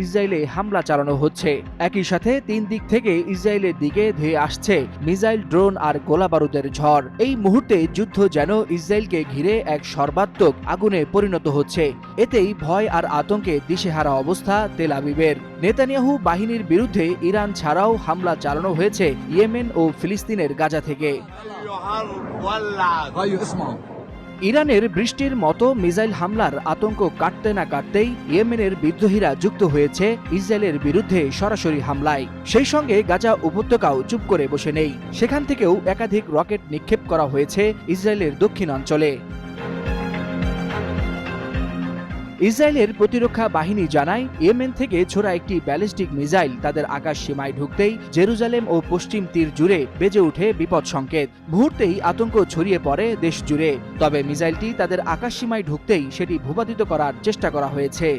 ইসরায়েলে হামলা চালানো হচ্ছে। একই সাথে ৩ দিক থেকে ইসরায়েলের দিকে ধেয়ে আসছে মিসাইল, ড্রোন আর গোলাবারুদের ঝড়। এই মুহূর্তে যুদ্ধ যেন ইসরায়েলকে ঘিরে এক সর্বাত্মক আগুনে পরিণত হচ্ছে। এতেই ভয় আর আতঙ্কে দিশেহারা অবস্থা তেল আবিবের। নেতানিয়াহু বাহিনীর বিরুদ্ধে ইরান ছাড়াও হামলা চালানো হয়েছে ইয়েমেন ও ফিলিস্তিনের গাজা থেকে। ইরানের বৃষ্টির মতো মিসাইল হামলার আতঙ্ক কাটতে না কাটতেই ইয়েমেনের বিদ্রোহীরা যুক্ত হয়েছে ইসরায়েলের বিরুদ্ধে সরাসরি হামলায়। সেই সঙ্গে গাজা উপত্যকাও চুপ করে বসে নেই। সেখান থেকেও একাধিক রকেট নিক্ষেপ করা হয়েছে ইসরায়েলের দক্ষিণাঞ্চলে। ইসরায়েলের প্রতিরক্ষা বাহিনী জানায়, ইয়েমেন থেকে ছোড়া একটি ব্যালিস্টিক মিসাইল তাদের আকাশ সীমায় ঢুকতেই জেরুজালেম ও পশ্চিম তীর জুড়ে বেজে ওঠে বিপদ সংকেত। মুহূর্তেই আতঙ্ক ছড়িয়ে পড়ে দেশ জুড়ে। তবে মিসাইলটি তাদের আকাশ সীমায় ঢুকতেই সেটি ভূপাতিত করার চেষ্টা করা হয়েছে।